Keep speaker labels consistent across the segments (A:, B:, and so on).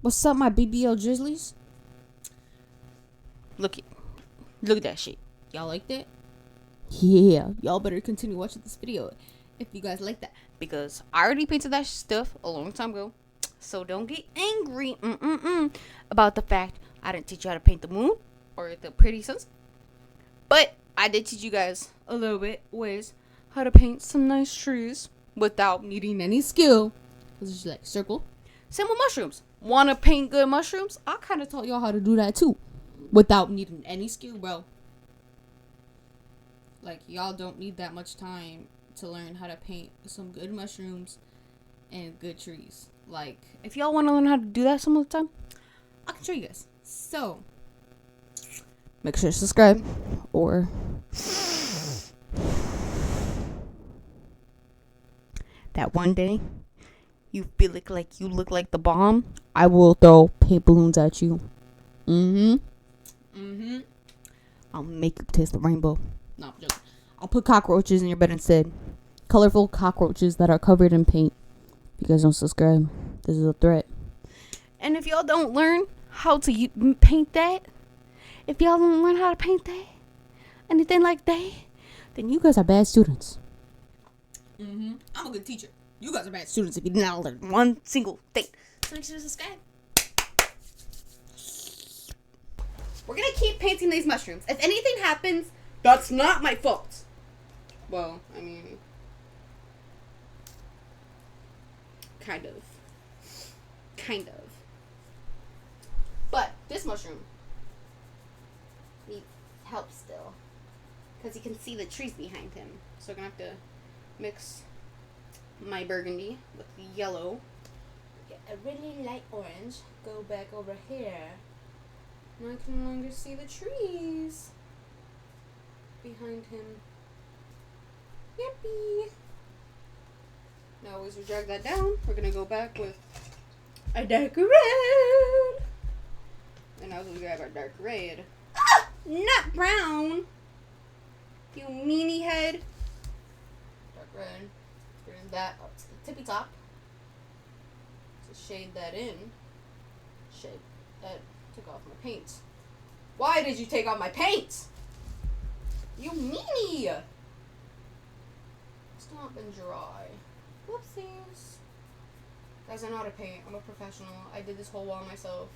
A: What's up, my BBL Drizzlies? Look at that shit. Y'all like that? Yeah, y'all better continue watching this video if you guys like that, because I already painted that stuff a long time ago. So don't get angry about the fact I didn't teach you how to paint the moon or the pretty suns. But I did teach you guys a little bit ways how to paint some nice trees without needing any skill. It's just like circle. Same with mushrooms. Want to paint good mushrooms? I kind of taught y'all how to do that too, without needing any skill, bro. Like, y'all don't need that much time to learn how to paint some good mushrooms and good trees. Like, if y'all want to learn how to do that some of the time, I can show you guys. So, make sure to subscribe, or that one day you feel like you look like the bomb, I will throw paint balloons at you. I'll make you taste the rainbow. No, I'm joking. I'll put cockroaches in your bed instead. Colorful cockroaches that are covered in paint. If you guys don't subscribe, this is a threat. And if y'all don't learn how to paint that, if y'all don't learn how to paint that, anything like that, then you guys are bad students. I'm a good teacher. You guys are bad students if you did not learn one single thing. So make sure to subscribe. We're gonna keep painting these mushrooms. If anything happens, that's not my fault. Well, I mean, kind of. But this mushroom needs help still, because you can see the trees behind him. So I'm gonna have to mix my burgundy with the yellow. Get a really light orange. Go back over here. Now I can no longer see the trees behind him. Yippee! Now as we drag that down, we're gonna go back with a dark red. And now as we grab our dark red. Ah! Not brown! You meanie head. Dark red. Bring that up to the tippy top. To shade that in. Shade that. Took off my paint. Why did you take off my paint? You meanie! It's not been dry. Whoopsies. Guys, I know how to paint. I'm a professional. I did this whole wall myself.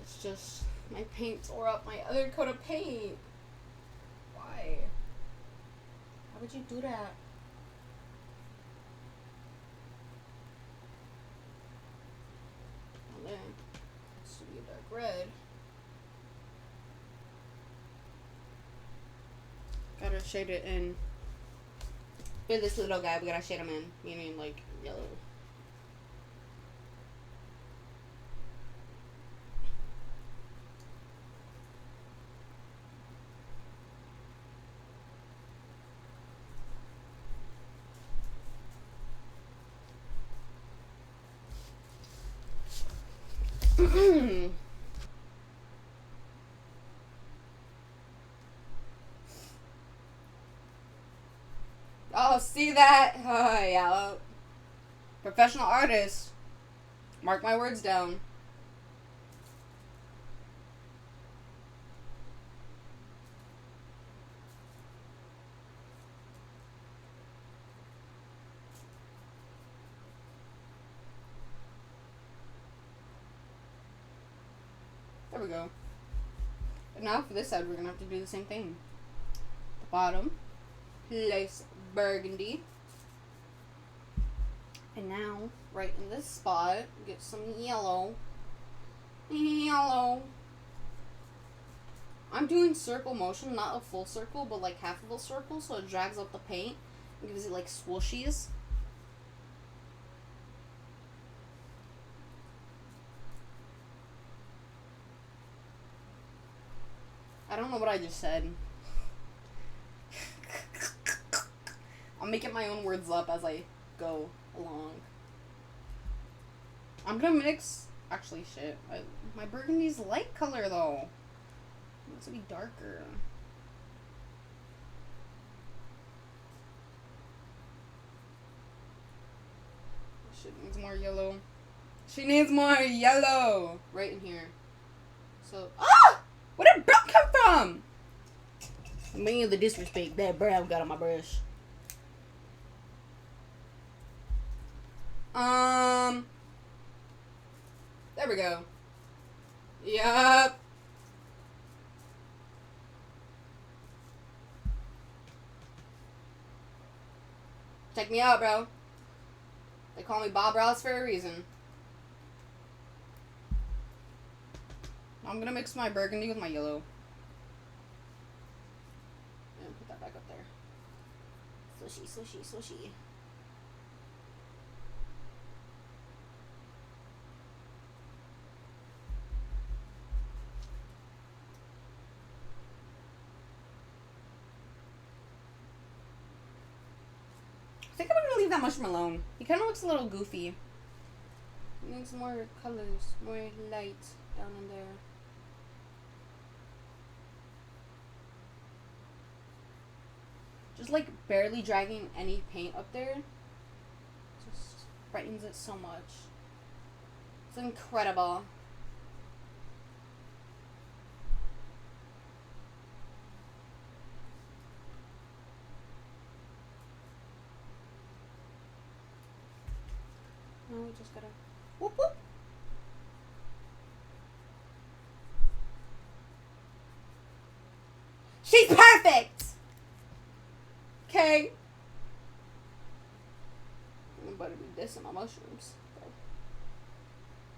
A: It's just my paint tore up my other coat of paint. Why? Why would you do that? And then this should be a dark red. Gotta shade it in. For this little guy, we gotta shade him in, meaning like yellow. Oh, see that? Oh, yeah. Professional artist. Mark my words down. There we go. And now for this side, we're going to have to do the same thing. The bottom. Place burgundy. And now, right in this spot, get some yellow. Yellow. I'm doing circle motion, not a full circle, but like half of a circle, so it drags up the paint and gives it like swooshies. I don't know what I just said. I'm making my own words up as I go along. I'm gonna mix. Actually, shit. My burgundy's light color though. It needs to be darker. Shit needs more yellow. She needs more yellow right in here. So, where did brown come from? Me the disrespect that brown got on my brush. There we go. Yup. Check me out, bro. They call me Bob Ross for a reason. I'm gonna mix my burgundy with my yellow. And put that back up there. Swishy, swishy, swishy. I think I'm gonna leave that mushroom alone. He kind of looks a little goofy. He needs more colors, more light down in there. Just like barely dragging any paint up there just brightens it so much. It's incredible. Now we just gotta whoop whoop. She's perfect! Okay. I'm about to be dissing my mushrooms.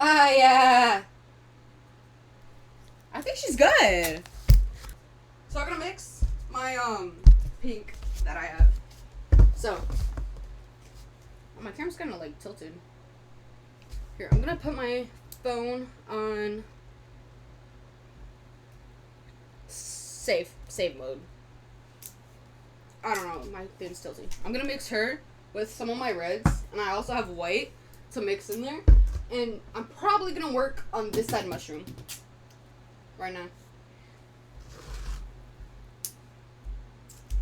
A: Yeah. I think she's good. So I'm gonna mix my pink that I have. So my camera's kinda like tilted. Here, I'm gonna put my phone on save mode. I don't know, my thing's tilting. I'm gonna mix her with some of my reds, and I also have white to mix in there. And I'm probably gonna work on this side mushroom right now.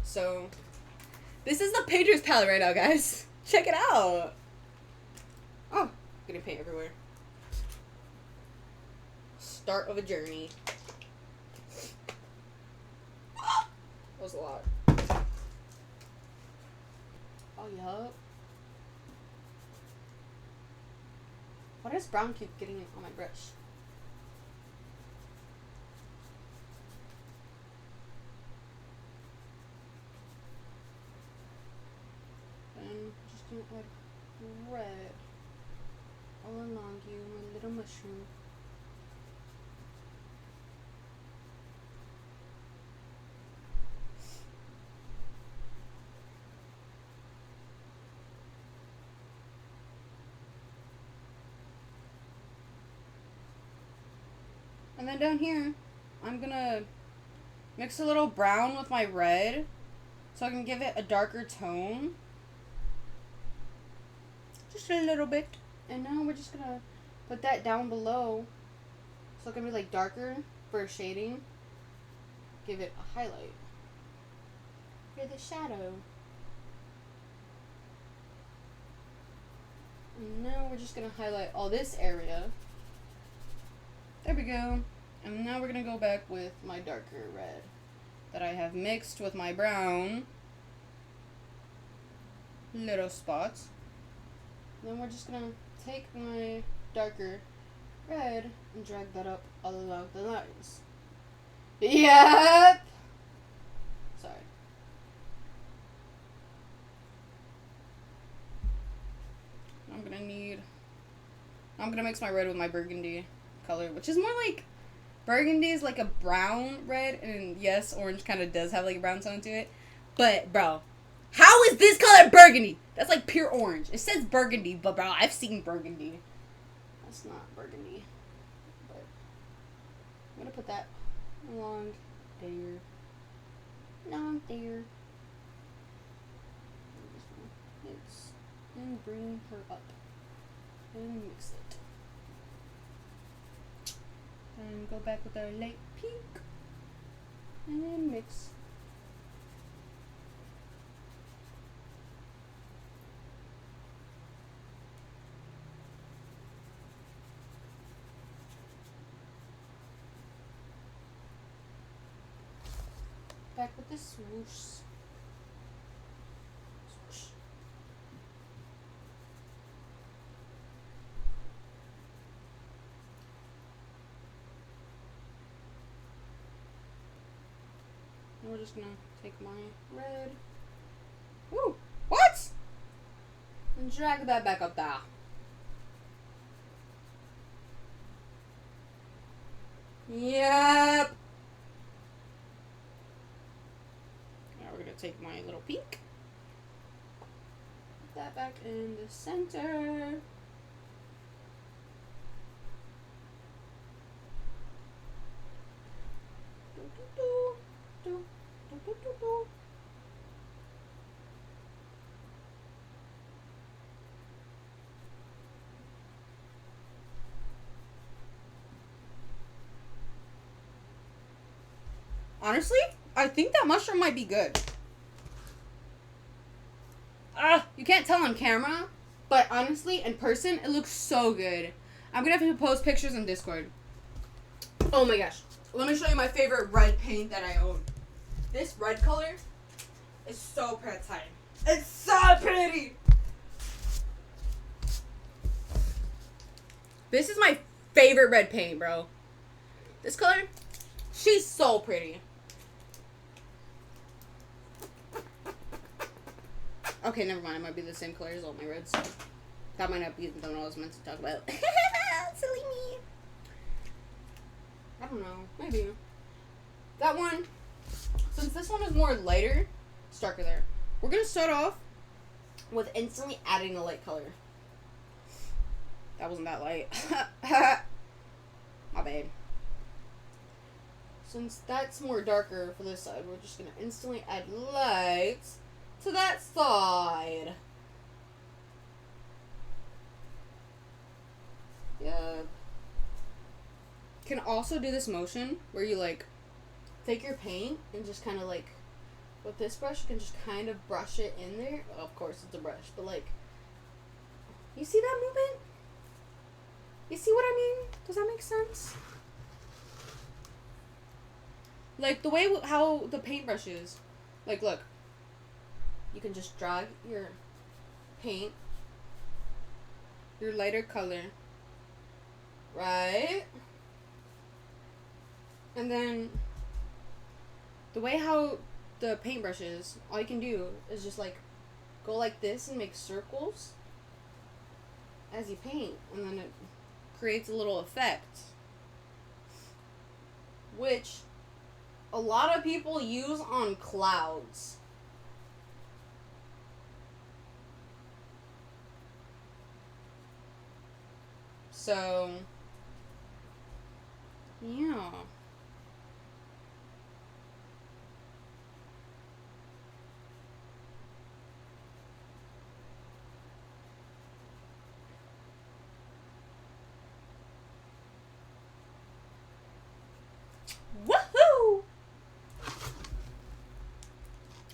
A: So, this is the Painter's palette right now, guys. Check it out. Oh, getting paint everywhere. Start of a journey. That was a lot. Oh, yup. Why does brown keep getting on my brush? And I'm just gonna add red all along you, my little mushroom. And then down here, I'm gonna mix a little brown with my red so I can give it a darker tone. Just a little bit. And now we're just gonna put that down below so it can be like darker for shading. Give it a highlight. For the shadow. And now we're just gonna highlight all this area. There we go. And now we're gonna go back with my darker red that I have mixed with my brown little spots. Then we're just gonna take my darker red and drag that up all along the lines. Yep! Sorry. I'm gonna mix my red with my burgundy color, which is more like, burgundy is like a brown red, and yes, orange kind of does have like a brown tone to it. But, bro, how is this color burgundy? That's like pure orange. It says burgundy, but bro, I've seen burgundy. That's not burgundy. But I'm gonna put that along there. Along there. Mix and bring her up. And mix it. And go back with our light pink. And then mix. back with this swoosh. Swoosh. We're just gonna take my red. Ooh, what? And drag that back up there. Yep. Now we're gonna take my little pink. Put that back in the center. Honestly, I think that mushroom might be good. You can't tell on camera, but honestly, in person, it looks so good. I'm gonna have to post pictures on Discord. Oh my gosh. Let me show you my favorite red paint that I own. This red color is so pretty. It's so pretty! This is my favorite red paint, bro. This color, she's so pretty. Okay, never mind. It might be the same color as all my reds. That might not be the one I was meant to talk about. Silly me. I don't know. Maybe. That one, since this one is more lighter, it's darker there. We're going to start off with instantly adding a light color. That wasn't that light. My bad. Since that's more darker for this side, we're just going to instantly add lights to that side. Yep. Can also do this motion where you like take your paint and just kind of like with this brush you can just kind of brush it in there. Well, of course it's a brush, but like, you see that movement? You see what I mean? Does that make sense? Like the way how the paintbrush is. Like look. You can just drag your paint, your lighter color, right? And then the way how the paintbrush is, all you can do is just like go like this and make circles as you paint, and then it creates a little effect, which a lot of people use on clouds. So, yeah. Woohoo! Oh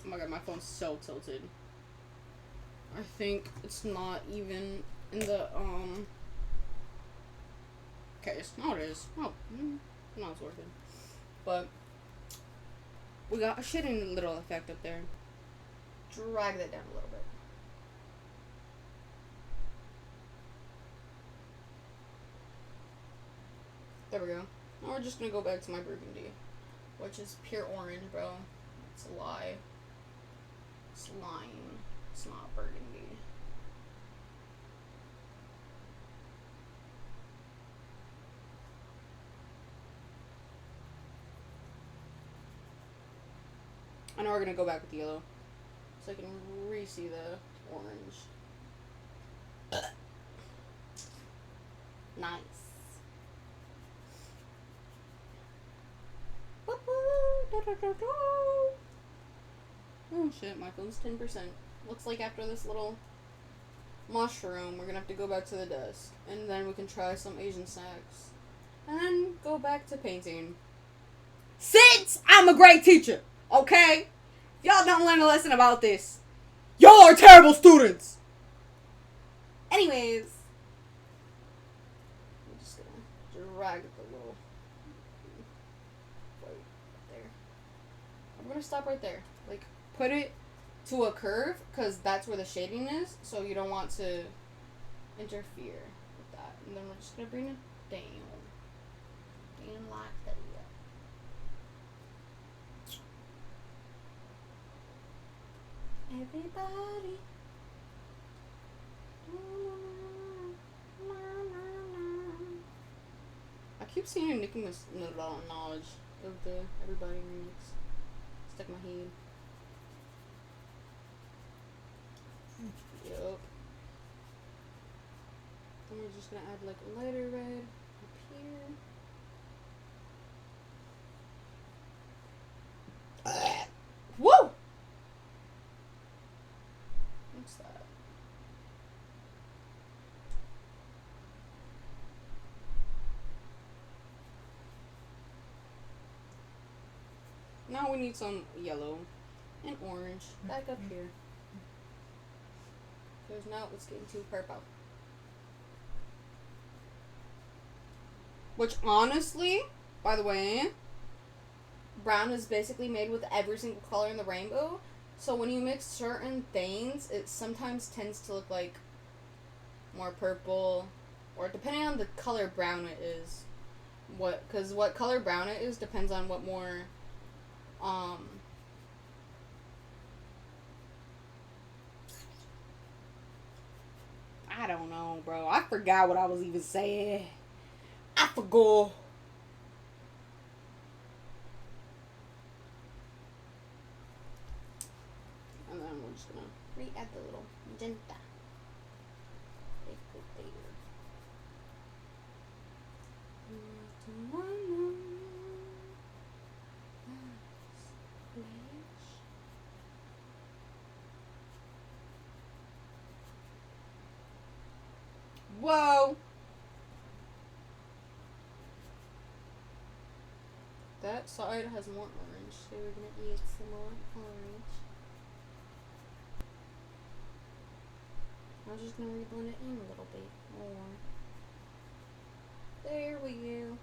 A: my god, my phone's so tilted. I think it's not even in the, case. No, it is. Oh, no, it's working. But we got a shitty little effect up there. Drag that down a little bit. There we go. Now we're just gonna go back to my burgundy, which is pure orange, bro. It's a lie. It's lying. It's not burgundy. I know we're gonna go back with yellow, so I can re-see the orange. Nice. Oh shit, my phone's 10%. Looks like after this little mushroom, we're gonna have to go back to the desk, and then we can try some Asian snacks, and then go back to painting. Since I'm a great teacher, okay? If y'all don't learn a lesson about this, y'all are terrible students! Anyways, I'm just gonna drag the little white up there. I'm gonna stop right there. Like, put it to a curve, because that's where the shading is, so you don't want to interfere with that. And then we're just gonna bring it down. Down like that. Everybody. I keep seeing Nicki Minaj of the Everybody remix. Stuck in my head. Yup. Then we're just gonna add like a lighter red up here. Woo! What's that? Now we need some yellow and orange back up here. Because now it's getting too purple. Which honestly, by the way, brown is basically made with every single color in the rainbow. So when you mix certain things, it sometimes tends to look like more purple, or depending on the color brown it is. Because what color brown it is depends on what more, I don't know, bro. I forgot what I was even saying. I forgot. And then we're just gonna re-add the little magenta. Right there. Whoa! That side has more orange, so we're gonna eat some more orange. I'm just gonna reblend it in a little bit more. There we go.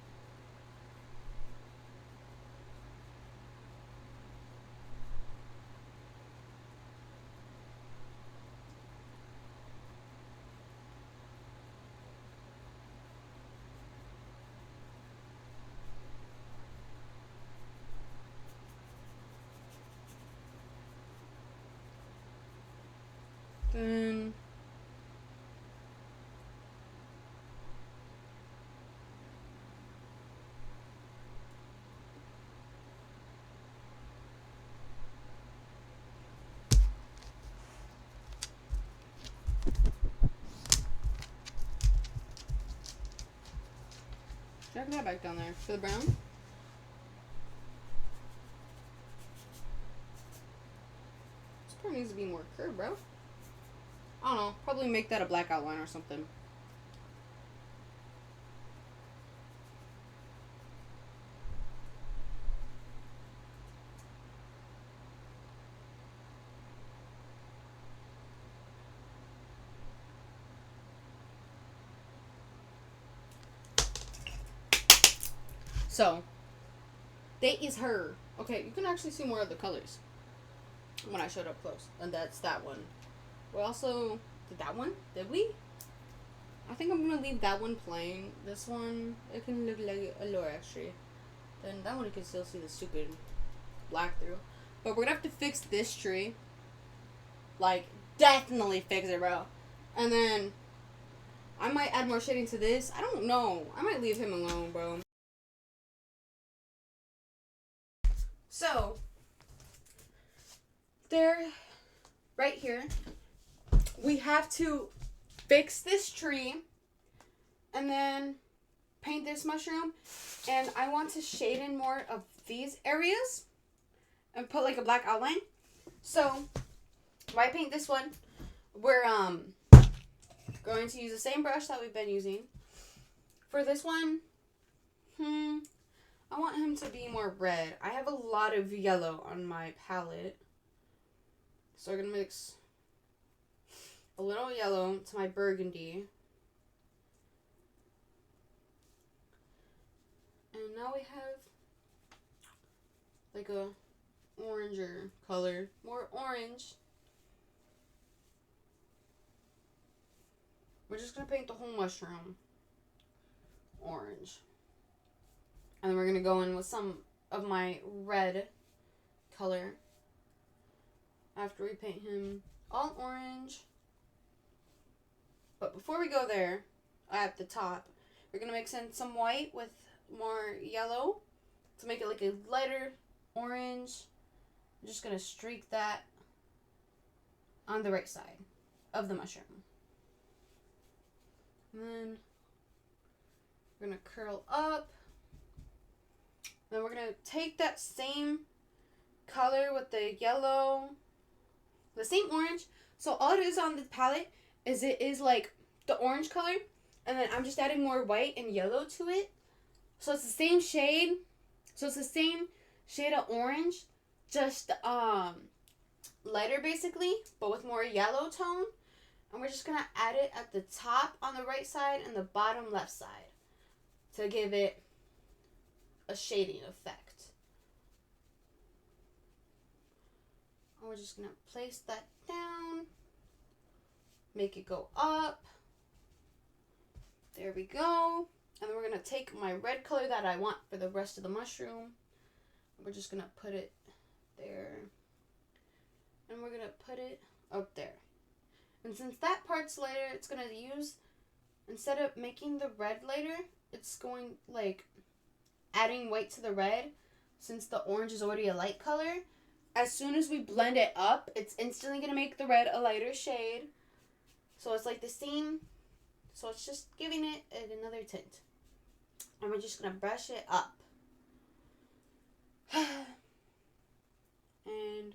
A: Then drag that back down there for the brown. This part needs to be more curved, bro. I don't know. Probably make that a black outline or something. So, that is her. Okay, you can actually see more of the colors when I showed up close. And that's that one. We also did that one? Did we? I think I'm gonna leave that one plain. This one, it can look like a little extra. Then that one you can still see the stupid black through. But we're gonna have to fix this tree. Like, definitely fix it, bro. And then I might add more shading to this. I don't know. I might leave him alone, bro. So, there, right here, we have to fix this tree and then paint this mushroom. And I want to shade in more of these areas and put like a black outline. So, if I paint this one, we're going to use the same brush that we've been using. For this one, I want him to be more red. I have a lot of yellow on my palette. So we're going to mix a little yellow to my burgundy. And now we have like a oranger color. More orange. We're just going to paint the whole mushroom orange. And then we're going to go in with some of my red color after we paint him all orange. But before we go there, at the top, we're going to mix in some white with more yellow to make it like a lighter orange. I'm just going to streak that on the right side of the mushroom. And then we're going to curl up. Then we're going to take that same color with the yellow, the same orange. So all it is on the palette is it is like the orange color, and then I'm just adding more white and yellow to it. So it's the same shade. So it's the same shade of orange, just lighter basically, but with more yellow tone. And we're just gonna add it at the top on the right side and the bottom left side to give it a shading effect. And we're just gonna place that down, make it go up. There we go. And then we're going to take my red color that I want for the rest of the mushroom. We're just going to put it there. And we're going to put it up there. And since that part's lighter, it's going to use, instead of making the red lighter, it's going like adding white to the red. Since the orange is already a light color, as soon as we blend it up, it's instantly going to make the red a lighter shade. So it's like the same. So it's just giving it another tint. And we're just going to brush it up. And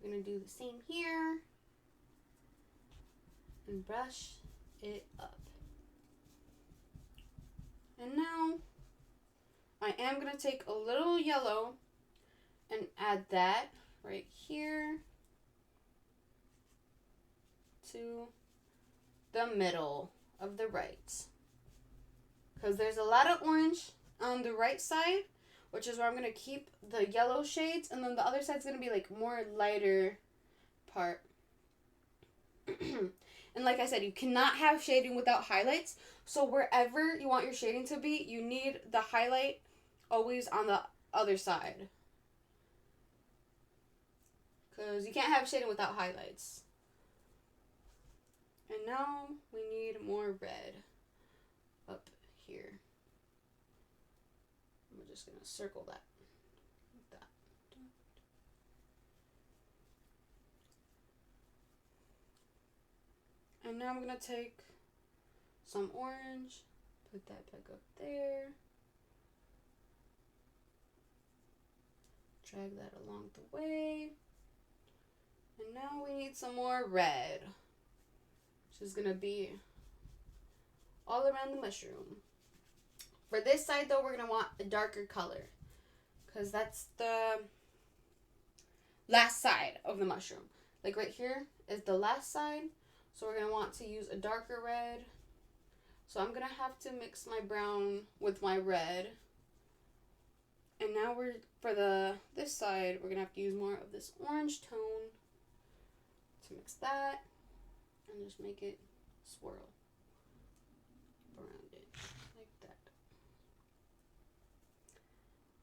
A: we're going to do the same here. And brush it up. And now I am going to take a little yellow and add that right here to the middle of the right, because there's a lot of orange on the right side, which is where I'm going to keep the yellow shades, and then the other side's going to be like more lighter part. And like I said, you cannot have shading without highlights, so wherever you want your shading to be, you need the highlight always on the other side, because you can't have shading without highlights. And now we need more red up here. We're just going to circle that. Like that. And now I'm going to take some orange, put that back up there. Drag that along the way. And now we need some more red, which is going to be all around the mushroom. For this side, though, we're going to want a darker color, because that's the last side of the mushroom. Like right here is the last side, so we're going to want to use a darker red. So I'm going to have to mix my brown with my red. And now for this side, we're going to have to use more of this orange tone to mix that. And just make it swirl around it like that.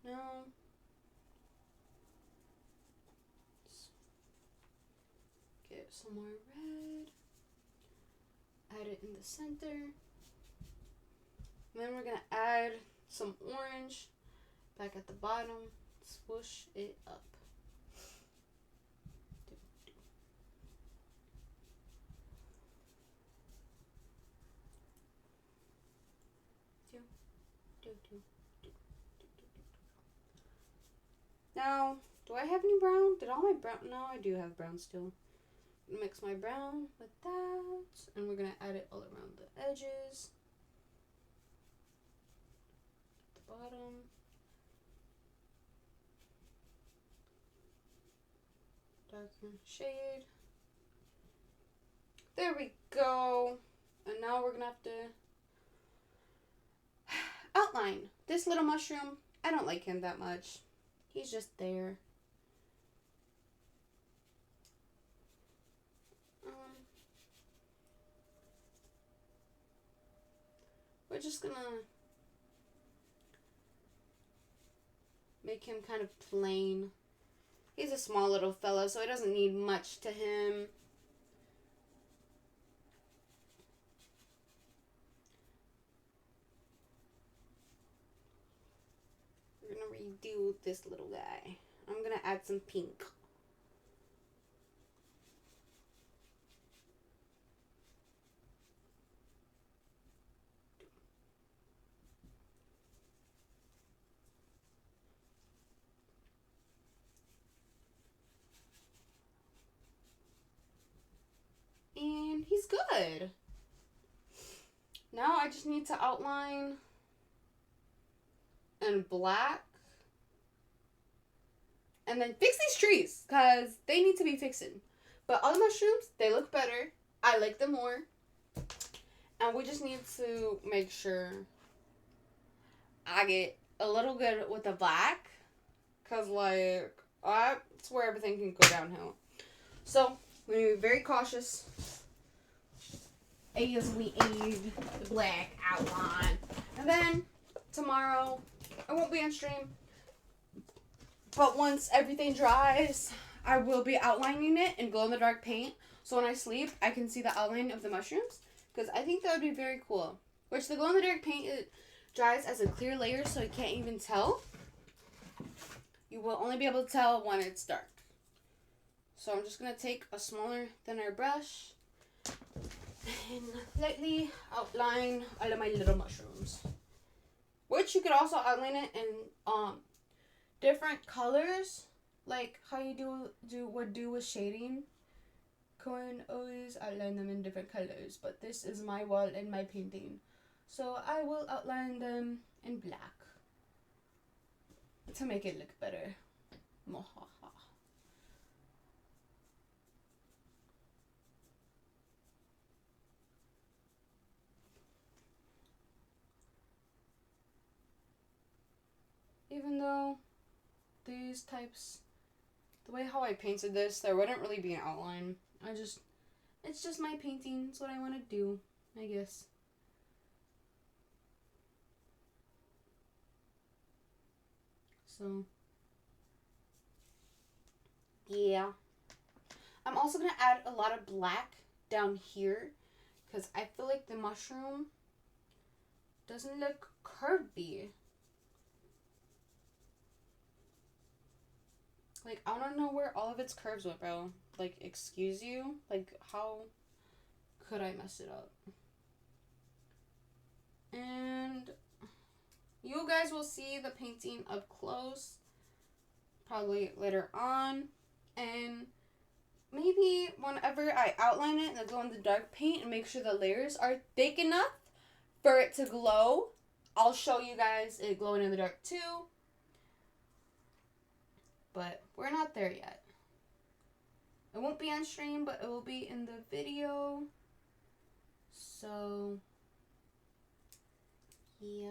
A: Now, let's get some more red. Add it in the center. And then we're going to add some orange back at the bottom. Swoosh it up. Now, do I have any brown? Did all my brown? No, I do have brown still. Mix my brown with that, and we're gonna add it all around the edges, the bottom. Darker shade. There we go. And now we're gonna have to outline this little mushroom. I don't like him that much. He's just there. we're just gonna make him kind of plain. He's a small little fella, so it doesn't need much to him. We're gonna redo this little guy. I'm gonna add some pink. And he's good. Now I just need to outline in black. And then fix these trees, because they need to be fixing. But all the mushrooms, they look better. I like them more. And we just need to make sure I get a little good with the black. Because, like, that's where everything can go downhill. So, we need to be very cautious as we aid the black outline. And then, tomorrow, I won't be on stream. But once everything dries, I will be outlining it in glow-in-the-dark paint. So when I sleep, I can see the outline of the mushrooms. Because I think that would be very cool. Which the glow-in-the-dark paint, it dries as a clear layer, so you can't even tell. You will only be able to tell when it's dark. So I'm just going to take a smaller, thinner brush and lightly outline all of my little mushrooms. Which you could also outline it in different colors, like how you would do with shading. Can always outline them in different colors, but this is my wall and my painting, so I will outline them in black to make it look better. Even though these types, the way how I painted this, there wouldn't really be an outline. It's just my painting. It's what I want to do, I guess. So, yeah. I'm also going to add a lot of black down here, because I feel like the mushroom doesn't look curvy. Like, I don't know where all of its curves went, bro. Like, excuse you? Like, how could I mess it up? And you guys will see the painting up close probably later on. And maybe whenever I outline it in the glow-in-the-dark paint and make sure the layers are thick enough for it to glow, I'll show you guys it glowing in the dark too. But we're not there yet. It won't be on stream, but it will be in the video. So, yeah.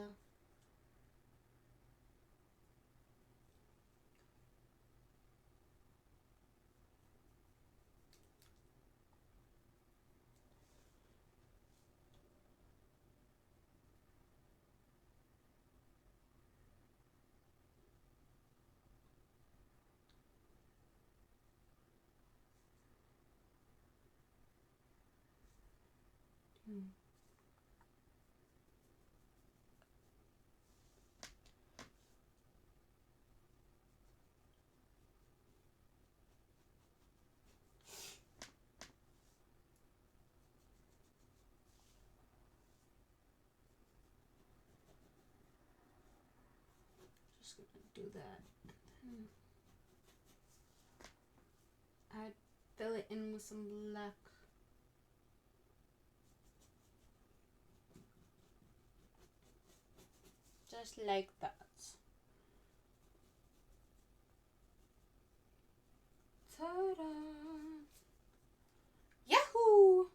A: Just gonna do that. I'd fill it in with some black. Just like that. Ta-da! Yahoo!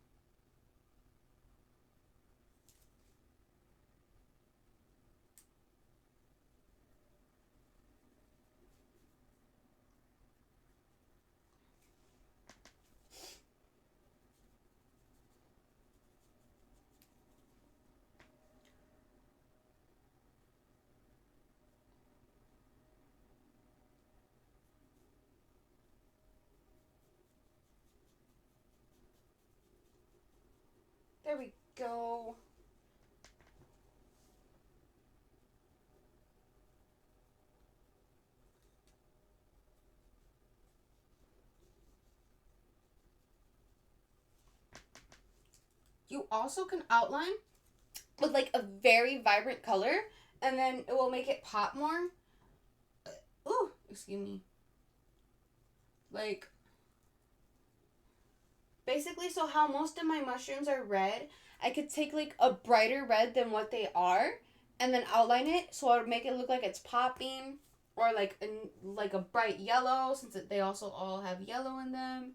A: go. You also can outline with like a very vibrant color, and then it will make it pop more. Ooh, excuse me. Like, basically, so how most of my mushrooms are red, I could take like a brighter red than what they are, and then outline it so I would make it look like it's popping, or like a bright yellow, since they also all have yellow in them.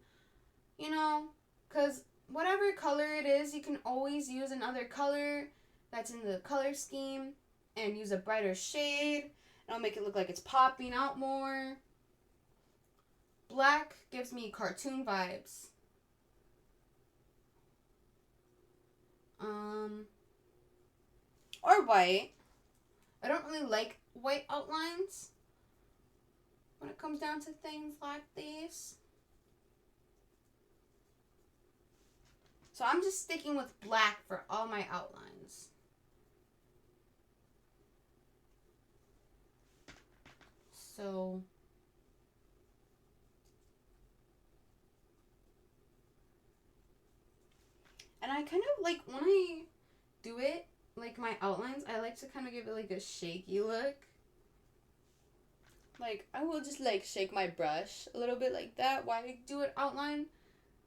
A: You know, because whatever color it is, you can always use another color that's in the color scheme and use a brighter shade. It'll make it look like it's popping out more. Black gives me cartoon vibes. Or white. I don't really like white outlines when it comes down to things like this. So I'm just sticking with black for all my outlines. So and I kind of like when I do it, like my outlines, I like to kind of give it like a shaky look. Like I will just like shake my brush a little bit like that while I do an outline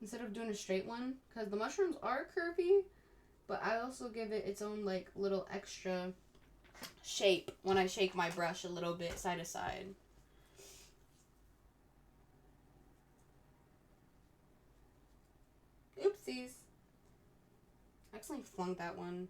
A: instead of doing a straight one, because the mushrooms are curvy, but I also give it its own like little extra shape when I shake my brush a little bit side to side. Oopsies. I accidentally flung that one.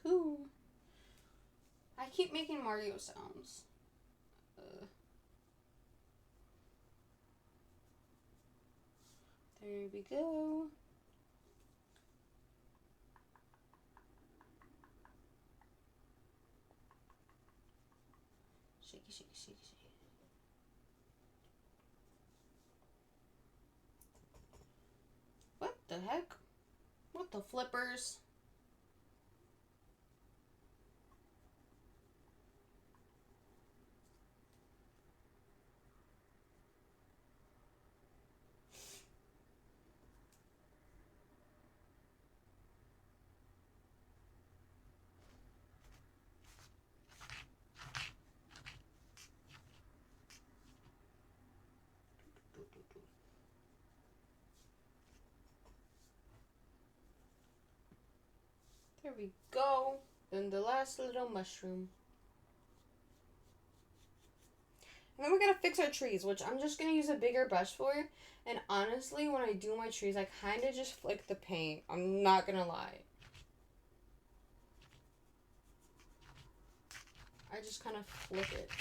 A: Woohoo! I keep making Mario sounds. There we go. Shaky, shaky, shaky, shaky. What the heck? What the flippers? There we go. Then the last little mushroom. And then we're gonna fix our trees, which I'm just gonna use a bigger brush for. And honestly, when I do my trees, I kind of just flick the paint. I'm not gonna lie. I just kind of flick it.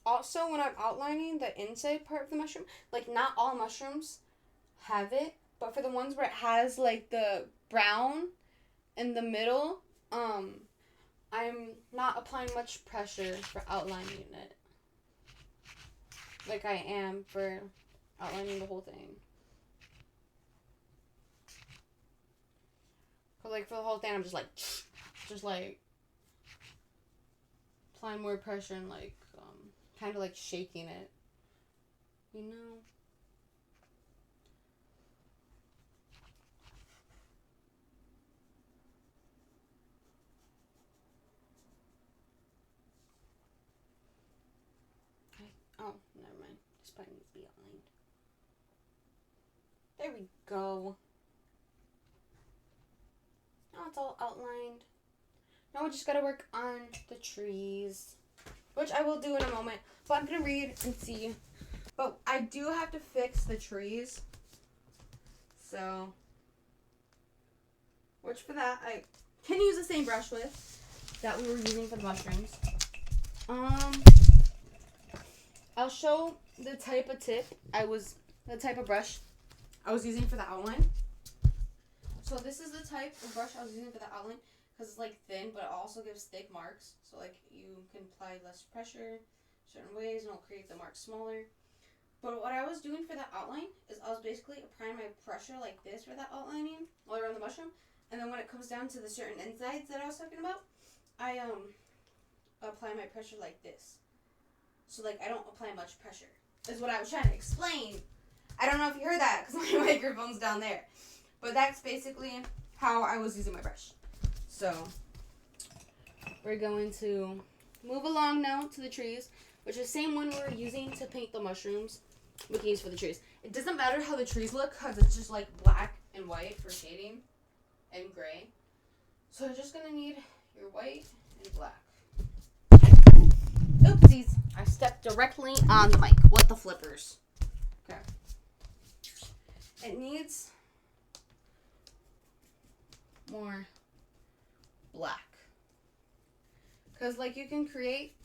A: Also, when I'm outlining the inside part of the mushroom, like not all mushrooms have it, but for the ones where it has like the brown in the middle, I'm not applying much pressure for outlining it. Like I am for outlining the whole thing. But like for the whole thing, I'm just like applying more pressure and like kind of like shaking it, you know. Oh, never mind. This part needs to be outlined. There we go. Now it's all outlined. Now we just gotta work on the trees, which I will do in a moment. But I'm gonna read and see. But I do have to fix the trees. So, which for that I can use the same brush with that we were using for the mushrooms. I'll show the type of the type of brush I was using for the outline. So this is the type of brush I was using for the outline because it's like thin, but it also gives thick marks. So like you can apply less pressure certain ways and it'll create the marks smaller. But what I was doing for the outline is I was basically applying my pressure like this for that outlining all around the mushroom. And then when it comes down to the certain insides that I was talking about, I apply my pressure like this. So like I don't apply much pressure. Is what I was trying to explain. I don't know if you heard that because my microphone's down there. But that's basically how I was using my brush. So we're going to move along now to the trees, which is the same one we were using to paint the mushrooms. We can use for the trees. It doesn't matter how the trees look because it's just like black and white for shading and gray. So you're just going to need your white and black. Oopsies. I stepped directly on the mic. What the flippers. Okay. It needs more black. Because like you can create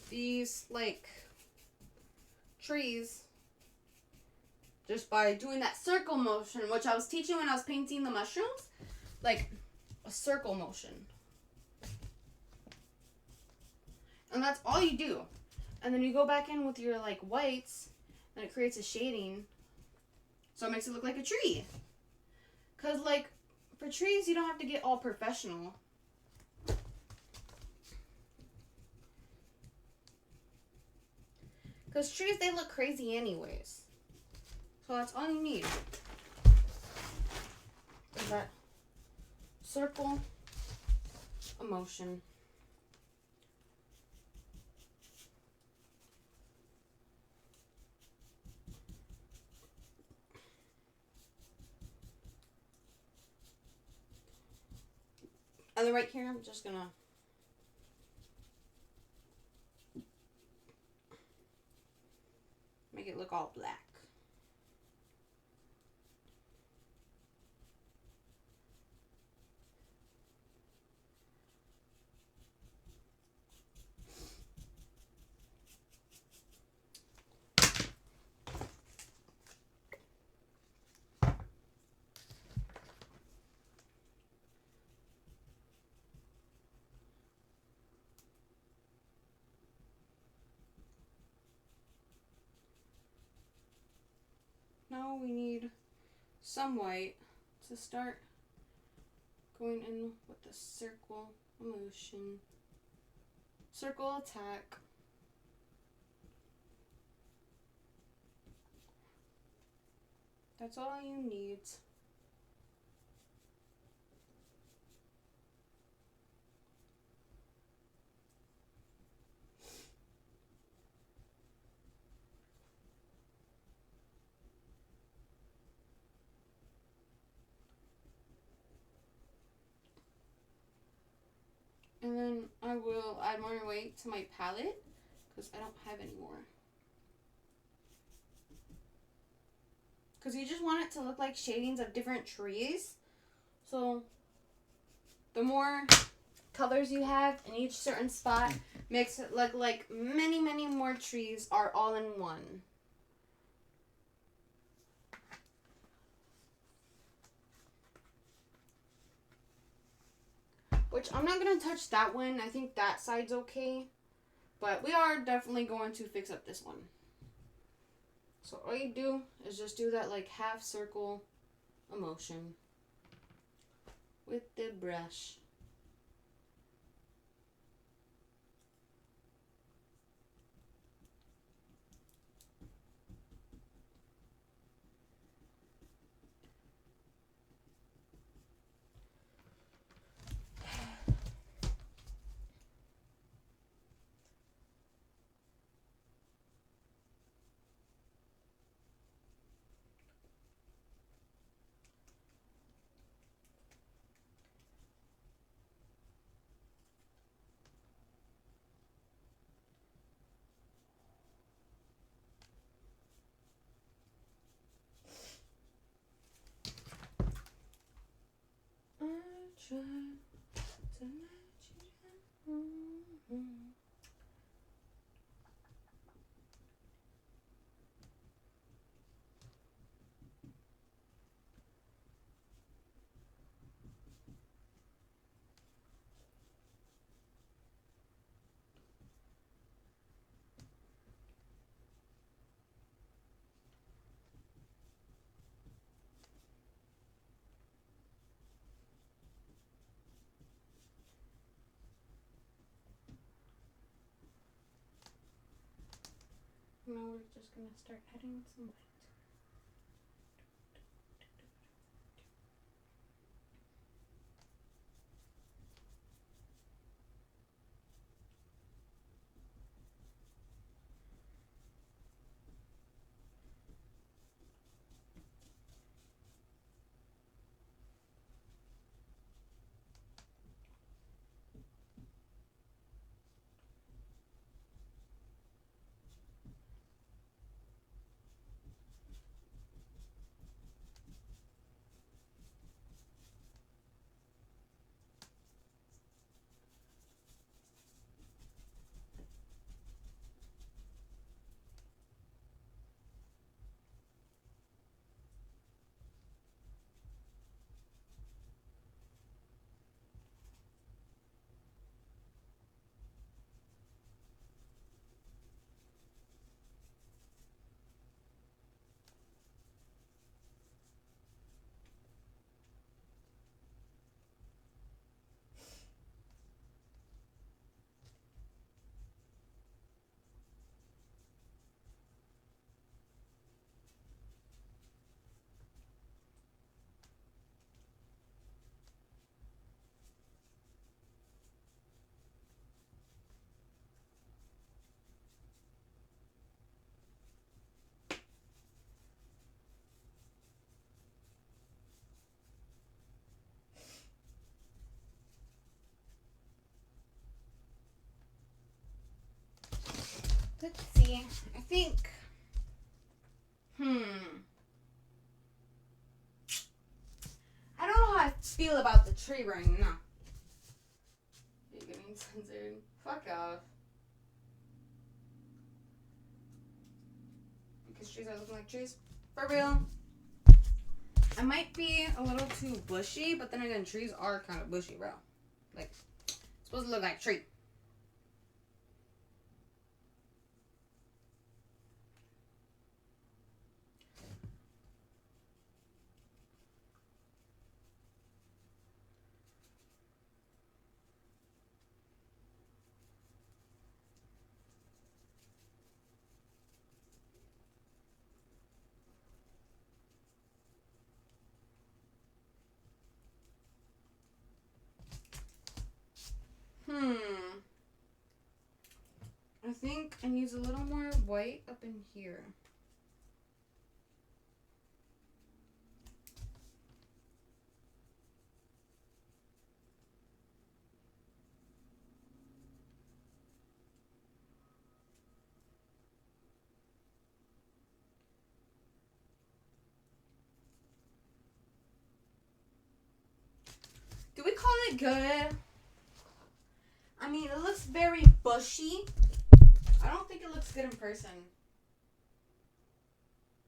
A: these like trees just by doing that circle motion, which I was teaching when I was painting the mushrooms, like a circle motion. And that's all you do. And then you go back in with your like whites and it creates a shading. So it makes it look like a tree. Cause like for trees you don't have to get all professional. Cause trees they look crazy anyways. So that's all you need. Is that circle emotion. And then right here, I'm just gonna make it look all black. Now we need some white to start going in with the circle emotion. Circle attack. That's all you need. And then I will add more white to my palette because I don't have any more. Because you just want it to look like shadings of different trees. So the more colors you have in each certain spot makes it look like many, many more trees are all in one. Which I'm not going to touch that one. I think that side's okay. But we are definitely going to fix up this one. So all you do is just do that like half circle emotion with the brush. Now we're just gonna start adding some light. Let's see. I think. I don't know how I feel about the tree right now. You're getting censored. Fuck off. Because trees are looking like trees. For real. I might be a little too bushy, but then again, trees are kind of bushy, bro. Like, it's supposed to look like a tree. I think it needs a little more white up in here. Do we call it good? I mean, it looks very bushy. I don't think it looks good in person.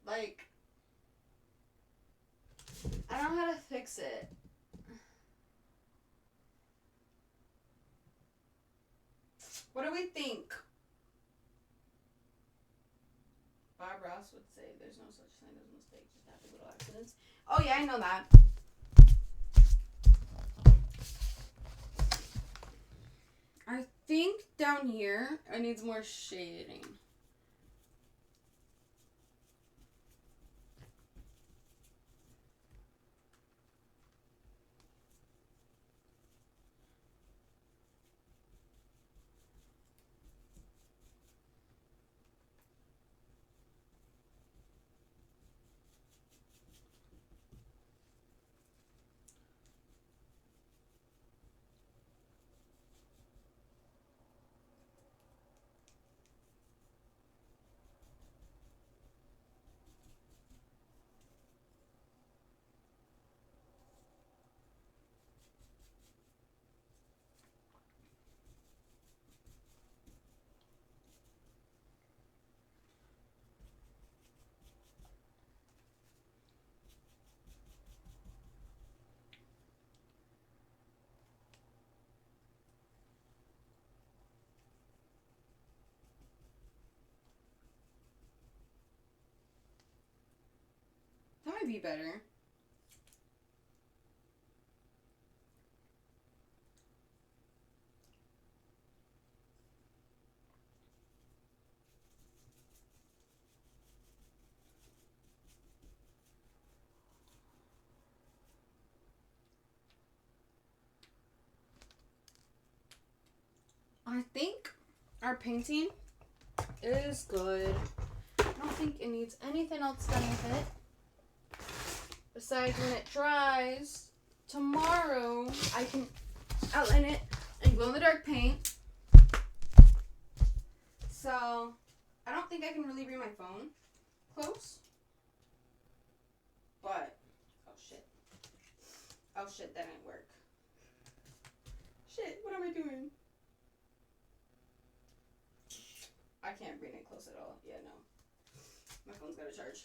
A: Like, I don't know how to fix it. What do we think? Bob Ross would say there's no such thing as a mistake, just happy little accidents. Oh yeah, I know that. I think down here it needs more shading. That might be better. I think our painting is good. I don't think it needs anything else done with it. Besides, when it dries, tomorrow I can outline it in glow-in-the-dark paint. So, I don't think I can really bring my phone close. But, oh shit, that didn't work. Shit, what am I doing? I can't bring it close at all. Yeah, no. My phone's got to charge.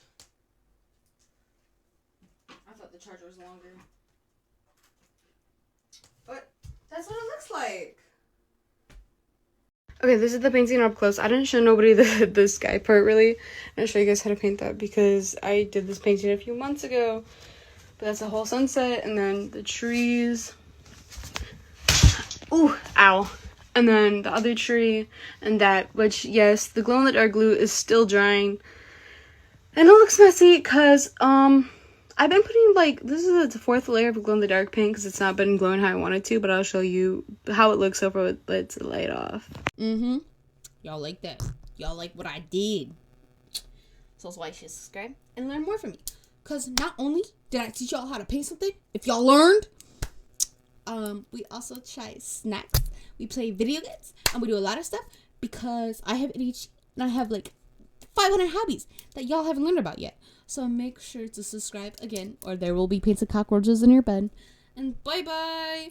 A: I thought the charger was longer. But that's what it looks like. Okay, this is the painting up close. I didn't show nobody the sky part, really. I'm going to show you guys how to paint that because I did this painting a few months ago. But that's a whole sunset, and then the trees. Ooh, ow. And then the other tree, and that, which, yes, the glow-in-the-dark glue is still drying. And it looks messy because, I've been putting, like, this is the fourth layer of glow-in-the-dark paint because it's not been glowing how I want it to, but I'll show you how it looks over with the light off.
B: Y'all like that? Y'all like what I did?
A: So that's why you should subscribe and learn more from me.
B: Because not only did I teach y'all how to paint something, if y'all learned, we also try snacks. We play video games, and we do a lot of stuff because I have ADHD, and I have, like, 500 hobbies that y'all haven't learned about yet. So make sure to subscribe again, or there will be painted cockroaches in your bed. And bye-bye!